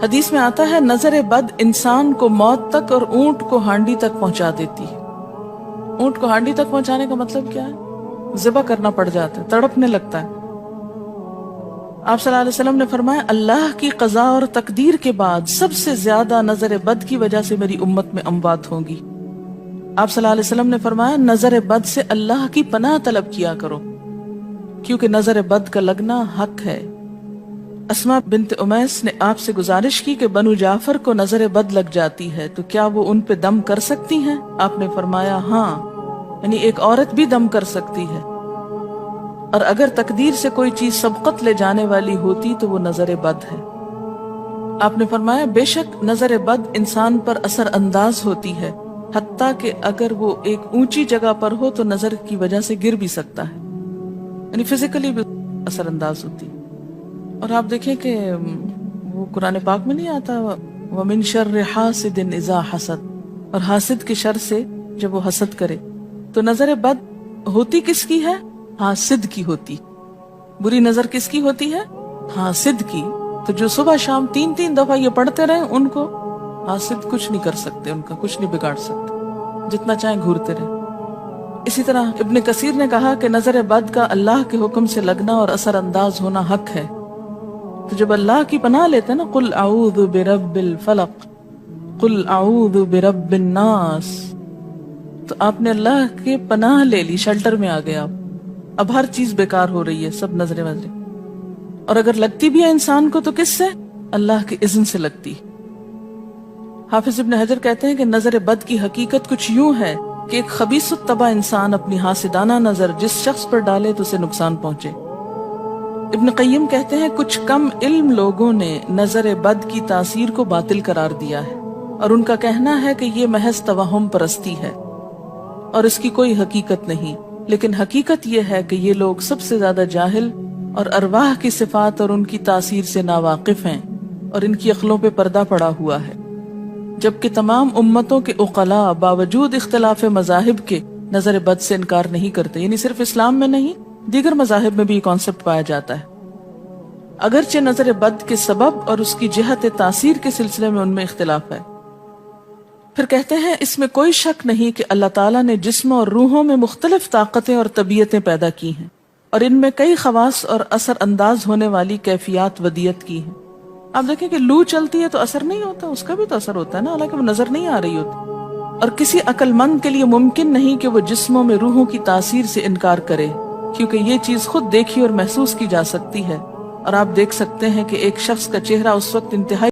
حدیث میں آتا ہے نظر بد انسان کو موت تک اور اونٹ کو ہانڈی تک پہنچا دیتی ہے۔ اونٹ کو ہانڈی تک پہنچانے کا مطلب کیا ہے؟ ذبح کرنا پڑ جاتا ہے، تڑپنے لگتا ہے۔ آپ صلی اللہ علیہ وسلم نے فرمایا اللہ کی قضاء اور تقدیر کے بعد سب سے زیادہ نظر بد کی وجہ سے میری امت میں اموات ہوں گی۔ آپ صلی اللہ علیہ وسلم نے فرمایا نظر بد سے اللہ کی پناہ طلب کیا کرو، کیونکہ نظر بد کا لگنا حق ہے۔ اسماء بنت امیس نے آپ سے گزارش کی کہ بنو جعفر کو نظر بد لگ جاتی ہے تو کیا وہ ان پہ دم کر سکتی ہیں؟ آپ نے فرمایا ہاں، یعنی ایک عورت بھی دم کر سکتی ہے، اور اگر تقدیر سے کوئی چیز سبقت لے جانے والی ہوتی تو وہ نظر بد ہے۔ آپ نے فرمایا بے شک نظر بد انسان پر اثر انداز ہوتی ہے، حتیٰ کہ اگر وہ ایک اونچی جگہ پر ہو تو نظر کی وجہ سے گر بھی سکتا ہے، یعنی فزیکلی بھی اثر انداز ہوتی ہے۔ اور آپ دیکھیں کہ وہ قرآن پاک میں نہیں آتا وَمِن شَرِّ حَاسِدٍ إِذَا حَسَدَ، اور حاسد کی شر سے جب وہ حسد کرے، تو نظر بد ہوتی کس کی ہے؟ حاسد کی ہوتی۔ بری نظر کس کی ہوتی ہے؟ حاسد کی۔ تو جو صبح شام 3 دفعہ یہ پڑھتے رہے ان کو حاسد کچھ نہیں کر سکتے، ان کا کچھ نہیں بگاڑ سکتے، جتنا چاہیں گھورتے رہے۔ اسی طرح ابن کثیر نے کہا کہ نظر بد کا اللہ کے حکم سے لگنا اور اثر انداز ہونا حق ہے۔ تو جب اللہ کی پناہ لیتے ہیں نا قل اعوذ برب الفلق قل اعوذ برب الناس، تو آپ نے اللہ کے پناہ لے لی، شیلٹر میں آ گئے آپ۔ اب ہر چیز بیکار ہو رہی ہے، سب نظریں وظریں، اور اگر لگتی بھی ہے انسان کو تو کس سے؟ اللہ کے اذن سے لگتی۔ حافظ ابن حجر کہتے ہیں کہ نظر بد کی حقیقت کچھ یوں ہے کہ ایک خبیث الطبع انسان اپنی حاسدانہ نظر جس شخص پر ڈالے تو اسے نقصان پہنچے۔ ابن قیم کہتے ہیں کچھ کم علم لوگوں نے نظر بد کی تاثیر کو باطل قرار دیا ہے، اور ان کا کہنا ہے کہ یہ محض توہم پرستی ہے اور اس کی کوئی حقیقت نہیں، لیکن حقیقت یہ ہے کہ یہ لوگ سب سے زیادہ جاہل اور ارواح کی صفات اور ان کی تاثیر سے ناواقف ہیں، اور ان کی عقلوں پہ پردہ پڑا ہوا ہے، جبکہ تمام امتوں کے عقلاء باوجود اختلاف مذاہب کے نظر بد سے انکار نہیں کرتے، یعنی صرف اسلام میں نہیں دیگر مذاہب میں بھی یہ کانسیپٹ پایا جاتا ہے، اگرچہ نظر بد کے سبب اور اس کی جہت تاثیر کے سلسلے میں ان میں اختلاف ہے۔ پھر کہتے ہیں اس میں کوئی شک نہیں کہ اللہ تعالیٰ نے جسم اور روحوں میں مختلف طاقتیں اور طبیعتیں پیدا کی ہیں، اور ان میں کئی خواص اور اثر انداز ہونے والی کیفیات ودیت کی ہیں۔ آپ دیکھیں کہ لو چلتی ہے تو اثر نہیں ہوتا، اس کا بھی تو اثر ہوتا ہے نا، حالانکہ وہ نظر نہیں آ رہی ہوتی، اور کسی عقل مند کے لیے ممکن نہیں کہ وہ جسموں میں روحوں کی تاثیر سے انکار کرے، کیونکہ یہ چیز خود دیکھی اور محسوس کی جا سکتی ہے، اور آپ دیکھ سکتے ہیں کہ ایک شخص کا چہرہ اس وقت انتہائی